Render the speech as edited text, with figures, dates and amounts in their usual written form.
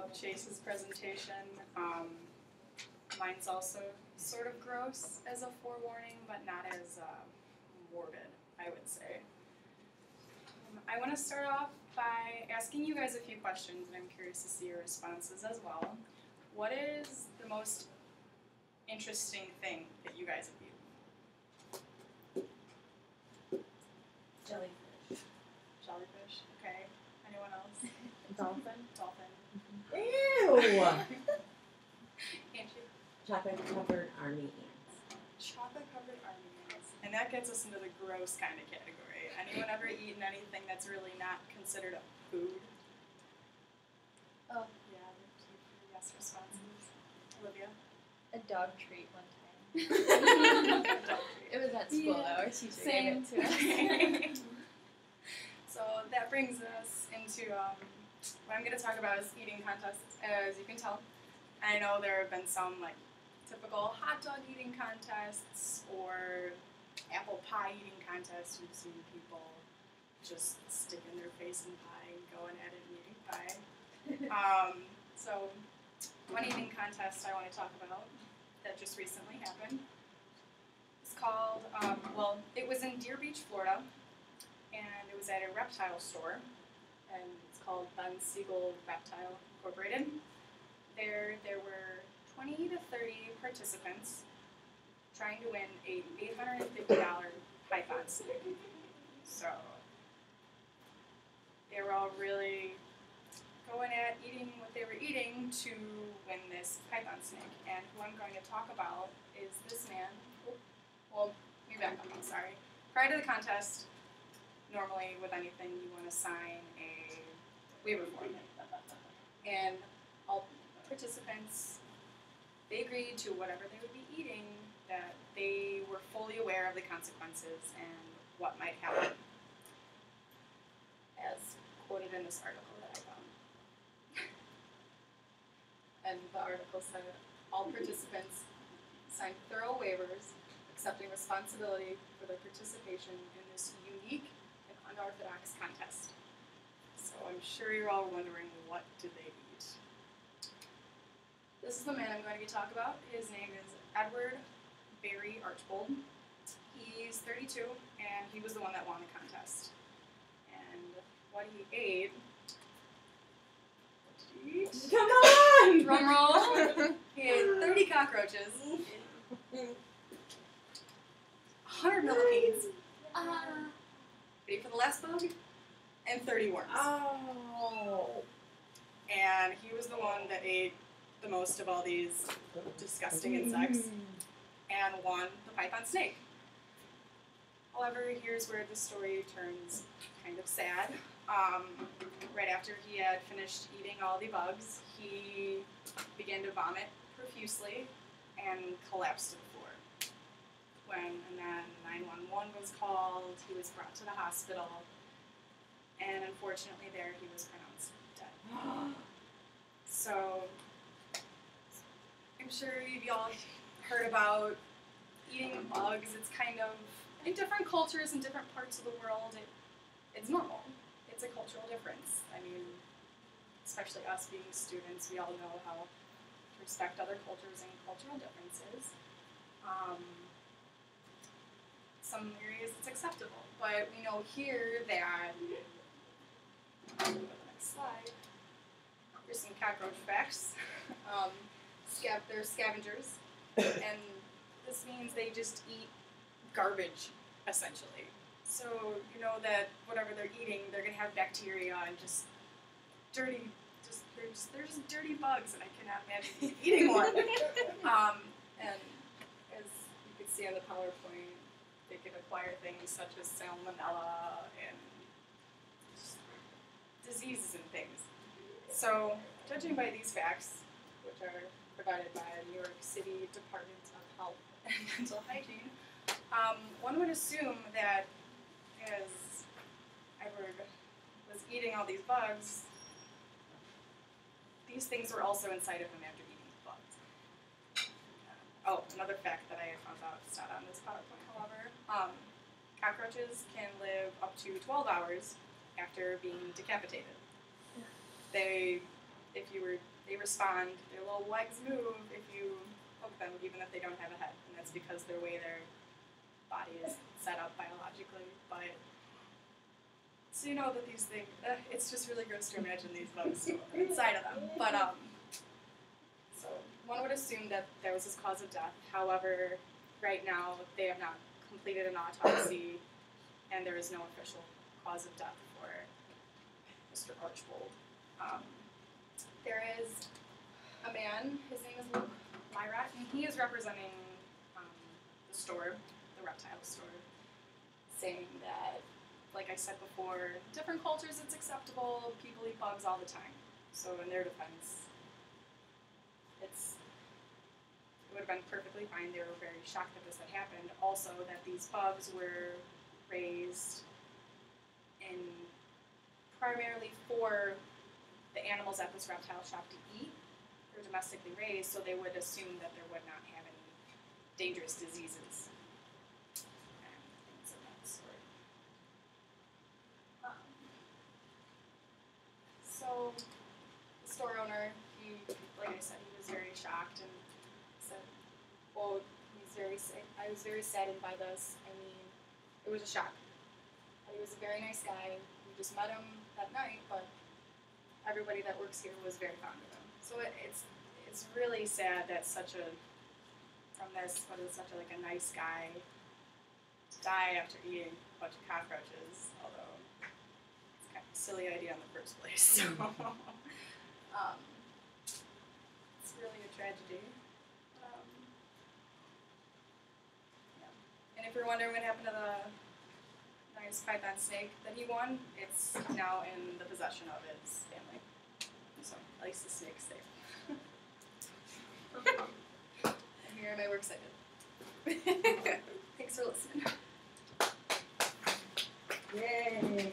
love Chase's presentation. Mine's also sort of gross as a forewarning, but not as morbid, I would say. I want to start off by asking you guys a few questions, and I'm curious to see your responses as well. What is the most interesting thing that you guys have eaten? Jellyfish. Jellyfish, okay. Anyone else? Dolphin. Dolphin. Ew! Angie? Chocolate-covered army ants. Chocolate-covered army ants. And that gets us into the gross kind of category. Anyone ever eaten anything that's really not considered a food? Oh. Yeah, yes responses. Olivia? A dog treat one time. Dog treat. It was at school though. Our teacher Same. gave it to us. So that brings us into what I'm going to talk about is eating contests, as you can tell. I know there have been some like typical hot dog eating contests or apple pie eating contests. We've seen people just stick in their face in pie and going at it and eating pie. So one eating contest I want to talk about that just recently happened. It's called, it was in Deer Beach, Florida, and it was at a reptile store, and it's called Ben Siegel Reptile Incorporated. There were 20 to 30 participants trying to win a $850 python snake. So they were all really going at eating what they were eating to win this python snake. And who I'm going to talk about is this man. Well, let me back up, I'm sorry. Prior to the contest, normally with anything you want to sign a waiver form. And all participants, they agreed to whatever they would be eating, that they were fully aware of the consequences and what might happen, as quoted in this article that I found. And the article said, all participants signed thorough waivers, accepting responsibility for their participation in this unique and unorthodox contest. So I'm sure you're all wondering, what did they eat? This is the man I'm going to be talking about. His name is Edward Barry Archbold. He's 32, and he was the one that won the contest. And what he ate... What did he eat? Come on! Drum roll! He ate 30 cockroaches, 100 millipedes, ready for the last bug, and 30 worms. Oh. And he was the one that ate the most of all these disgusting insects and won the python snake. However, here's where the story turns kind of sad. Right after he had finished eating all the bugs, he began to vomit profusely and collapsed to the floor. And then 911 was called, he was brought to the hospital, and unfortunately there he was pronounced dead. So, I'm sure you've all heard about eating bugs. It's kind of, in different cultures in different parts of the world, it's normal. It's a cultural difference. I mean, especially us being students, we all know how to respect other cultures and cultural differences. Some areas it's acceptable, but we know here that, go to the next slide, here's some cockroach facts. They're scavengers, and this means they just eat garbage, essentially. So you know that whatever they're eating, they're going to have bacteria and just dirty, they're just dirty bugs, and I cannot imagine eating one. And as you can see on the PowerPoint, they can acquire things such as salmonella and just diseases and things. So, judging by these facts, which are provided by the New York City Department of Health and Mental Hygiene, one would assume that as Edward was eating all these bugs, these things were also inside of him after eating the bugs. Another fact that I found out, it's not on this PowerPoint, however, cockroaches can live up to 12 hours after being decapitated. If you were they respond, their little legs move if you poke them, even if they don't have a head. And that's because the way their body is set up biologically. But so you know that these things, it's just really gross to imagine these bugs inside of them. But so one would assume that there was this cause of death. However, right now they have not completed an autopsy, and there is no official cause of death for Mr. Archbold. There is a man, his name is Luke Myrat, and he is representing the store, the reptile store, saying that, like I said before, different cultures it's acceptable, people eat bugs all the time. So in their defense, it would have been perfectly fine. They were very shocked that this had happened. Also, that these bugs were raised in primarily for the animals at this reptile shop to eat. They're domestically raised, so they would assume that there would not have any dangerous diseases and things of that sort. So the store owner, he, like I said, he was very shocked and said, "Well, I was very saddened by this. I mean, it was a shock. He was a very nice guy. We just met him that night, but everybody that works here was very fond of him. So it's really sad that such a nice guy to die after eating a bunch of cockroaches, although it's kind of a silly idea in the first place. So it's really a tragedy. Yeah. And if you're wondering what happened to the nice python snake that he won, it's now in the possession of his family. So at least the snake's safe. And here are my works I did. Thanks for listening. Yay!